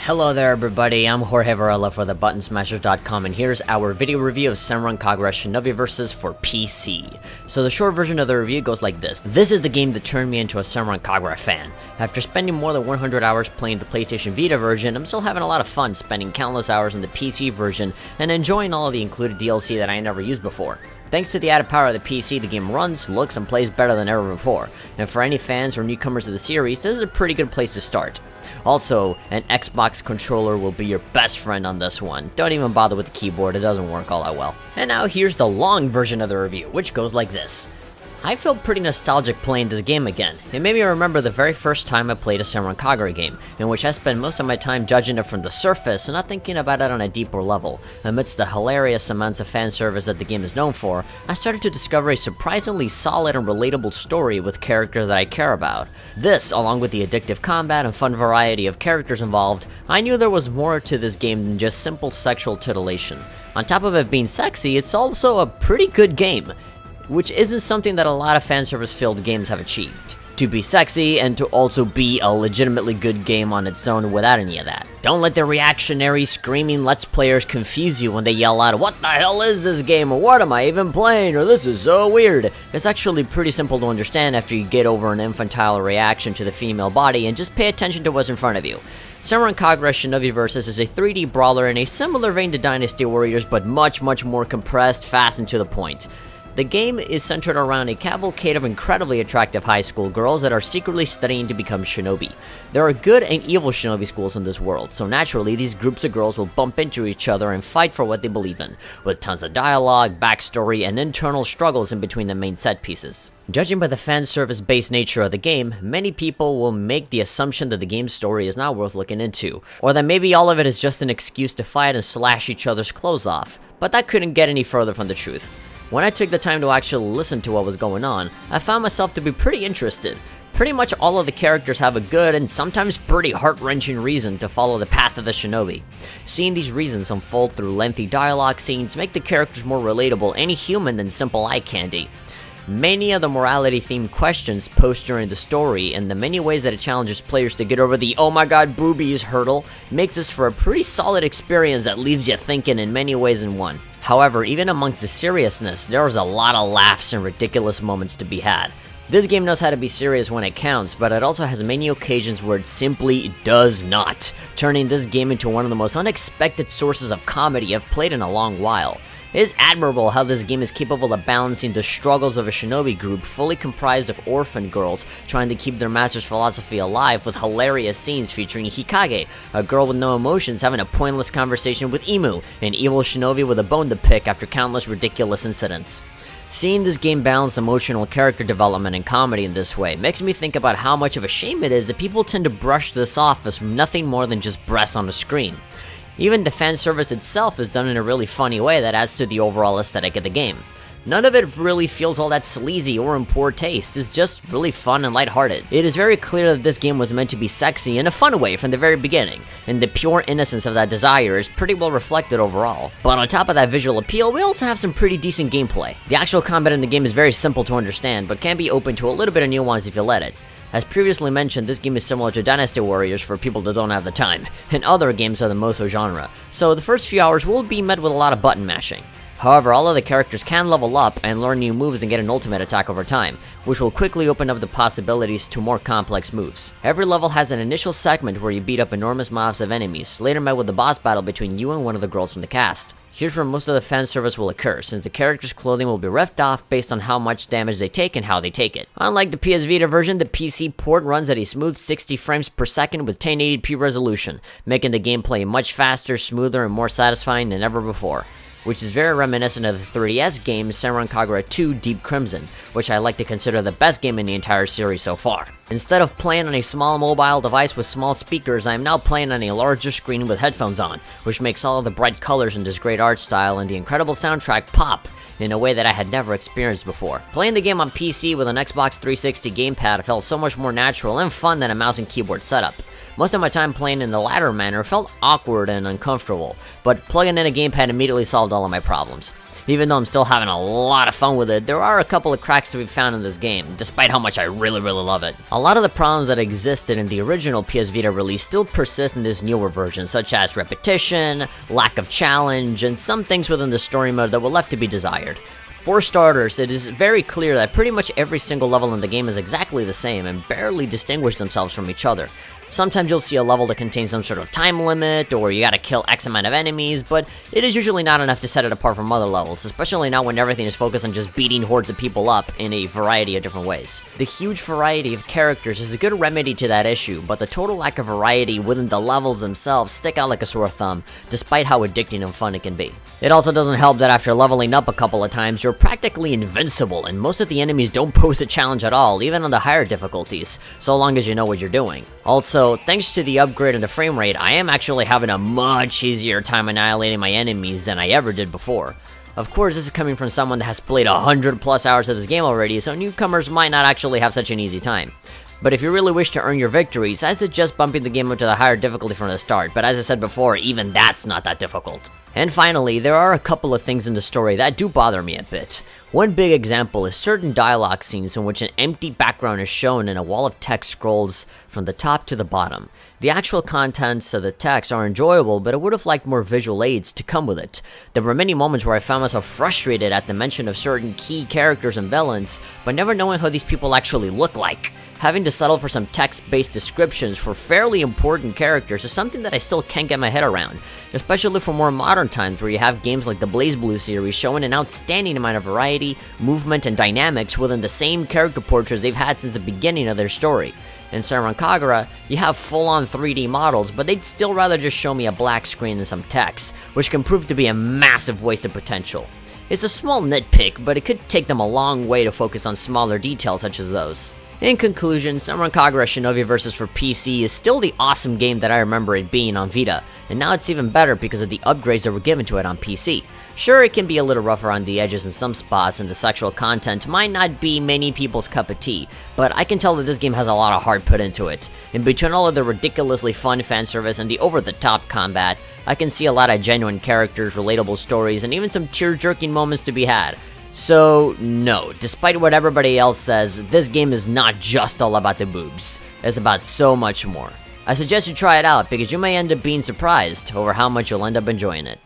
Hello there everybody, I'm Jorge Varela for thebuttonsmashers.com and here's our video review of Senran Kagura Shinovi Versus for PC. So the short version of the review goes like this. This is the game that turned me into a Senran Kagura fan. After spending more than 100 hours playing the PlayStation Vita version, I'm still having a lot of fun spending countless hours in the PC version and enjoying all of the included DLC that I never used before. Thanks to the added power of the PC, the game runs, looks, and plays better than ever before, and for any fans or newcomers of the series, this is a pretty good place to start. Also, an Xbox controller will be your best friend on this one. Don't even bother with the keyboard, it doesn't work all that well. And now here's the long version of the review, which goes like this. I feel pretty nostalgic playing this game again. It made me remember the very first time I played a Senran Kagura game, in which I spent most of my time judging it from the surface and not thinking about it on a deeper level. Amidst the hilarious amounts of fan service that the game is known for, I started to discover a surprisingly solid and relatable story with characters that I care about. This, along with the addictive combat and fun variety of characters involved, I knew there was more to this game than just simple sexual titillation. On top of it being sexy, it's also a pretty good game, which isn't something that a lot of fanservice-filled games have achieved. To be sexy, and to also be a legitimately good game on its own without any of that. Don't let the reactionary, screaming Let's Players confuse you when they yell out, "What the hell is this game?" or "What am I even playing?" or "This is so weird." It's actually pretty simple to understand after you get over an infantile reaction to the female body and just pay attention to what's in front of you. Senran Kagura Shinovi Versus is a 3D brawler in a similar vein to Dynasty Warriors, but much more compressed, fast, and to the point. The game is centered around a cavalcade of incredibly attractive high school girls that are secretly studying to become shinobi. There are good and evil shinobi schools in this world, so naturally these groups of girls will bump into each other and fight for what they believe in, with tons of dialogue, backstory, and internal struggles in between the main set pieces. Judging by the fan service-based nature of the game, many people will make the assumption that the game's story is not worth looking into, or that maybe all of it is just an excuse to fight and slash each other's clothes off, but that couldn't get any further from the truth. When I took the time to actually listen to what was going on, I found myself to be pretty interested. Pretty much all of the characters have a good and sometimes pretty heart-wrenching reason to follow the path of the shinobi. Seeing these reasons unfold through lengthy dialogue scenes make the characters more relatable and human than simple eye candy. Many of the morality-themed questions posed during the story and the many ways that it challenges players to get over the "oh my god boobies" hurdle makes this for a pretty solid experience that leaves you thinking in many ways in one. However, even amongst the seriousness, there was a lot of laughs and ridiculous moments to be had. This game knows how to be serious when it counts, but it also has many occasions where it simply does not, turning this game into one of the most unexpected sources of comedy I've played in a long while. It is admirable how this game is capable of balancing the struggles of a shinobi group fully comprised of orphan girls trying to keep their master's philosophy alive with hilarious scenes featuring Hikage, a girl with no emotions having a pointless conversation with Imu, an evil shinobi with a bone to pick after countless ridiculous incidents. Seeing this game balance emotional character development and comedy in this way makes me think about how much of a shame it is that people tend to brush this off as nothing more than just breasts on the screen. Even the fan service itself is done in a really funny way that adds to the overall aesthetic of the game. None of it really feels all that sleazy or in poor taste, it's just really fun and lighthearted. It is very clear that this game was meant to be sexy in a fun way from the very beginning, and the pure innocence of that desire is pretty well reflected overall. But on top of that visual appeal, we also have some pretty decent gameplay. The actual combat in the game is very simple to understand, but can be open to a little bit of nuance if you let it. As previously mentioned, this game is similar to Dynasty Warriors for people that don't have the time, and other games of the Moso genre, so the first few hours will be met with a lot of button mashing. However, all of the characters can level up and learn new moves and get an ultimate attack over time, which will quickly open up the possibilities to more complex moves. Every level has an initial segment where you beat up enormous mobs of enemies, later met with a boss battle between you and one of the girls from the cast. Here's where most of the fan service will occur, since the characters' clothing will be reffed off based on how much damage they take and how they take it. Unlike the PS Vita version, the PC port runs at a smooth 60 frames per second with 1080p resolution, making the gameplay much faster, smoother, and more satisfying than ever before, which is very reminiscent of the 3DS game Senran Kagura 2 Deep Crimson, which I like to consider the best game in the entire series so far. Instead of playing on a small mobile device with small speakers, I am now playing on a larger screen with headphones on, which makes all of the bright colors and this great art style and the incredible soundtrack pop in a way that I had never experienced before. Playing the game on PC with an Xbox 360 gamepad felt so much more natural and fun than a mouse and keyboard setup. Most of my time playing in the latter manner felt awkward and uncomfortable, but plugging in a gamepad immediately solved all of my problems. Even though I'm still having a lot of fun with it, there are a couple of cracks to be found in this game, despite how much I really love it. A lot of the problems that existed in the original PS Vita release still persist in this newer version, such as repetition, lack of challenge, and some things within the story mode that were left to be desired. For starters, it is very clear that pretty much every single level in the game is exactly the same and barely distinguish themselves from each other. Sometimes you'll see a level that contains some sort of time limit, or you gotta kill X amount of enemies, but it is usually not enough to set it apart from other levels, especially not when everything is focused on just beating hordes of people up in a variety of different ways. The huge variety of characters is a good remedy to that issue, but the total lack of variety within the levels themselves stick out like a sore thumb, despite how addicting and fun it can be. It also doesn't help that after leveling up a couple of times, you're practically invincible, and most of the enemies don't pose a challenge at all, even on the higher difficulties, so long as you know what you're doing. Also, thanks to the upgrade in the frame rate, I am actually having a much easier time annihilating my enemies than I ever did before. Of course, this is coming from someone that has played 100+ hours of this game already, so newcomers might not actually have such an easy time. But if you really wish to earn your victories, I suggest bumping the game up to the higher difficulty from the start, but as I said before, even that's not that difficult. And finally, there are a couple of things in the story that do bother me a bit. One big example is certain dialogue scenes in which an empty background is shown and a wall of text scrolls from the top to the bottom. The actual contents of the text are enjoyable, but I would have liked more visual aids to come with it. There were many moments where I found myself frustrated at the mention of certain key characters and villains, but never knowing how these people actually look like. Having to settle for some text-based descriptions for fairly important characters is something that I still can't get my head around, especially for more modern times where you have games like the BlazBlue series showing an outstanding amount of variety, movement, and dynamics within the same character portraits they've had since the beginning of their story. In Senran Kagura, you have full-on 3D models, but they'd still rather just show me a black screen and some text, which can prove to be a massive waste of potential. It's a small nitpick, but it could take them a long way to focus on smaller details such as those. In conclusion, Senran Kagura Shinovi vs for PC is still the awesome game that I remember it being on Vita, and now it's even better because of the upgrades that were given to it on PC. Sure, it can be a little rough around the edges in some spots, and the sexual content might not be many people's cup of tea, but I can tell that this game has a lot of heart put into it. In between all of the ridiculously fun fan service and the over-the-top combat, I can see a lot of genuine characters, relatable stories, and even some tear-jerking moments to be had. So, no, despite what everybody else says, this game is not just all about the boobs. It's about so much more. I suggest you try it out because you may end up being surprised over how much you'll end up enjoying it.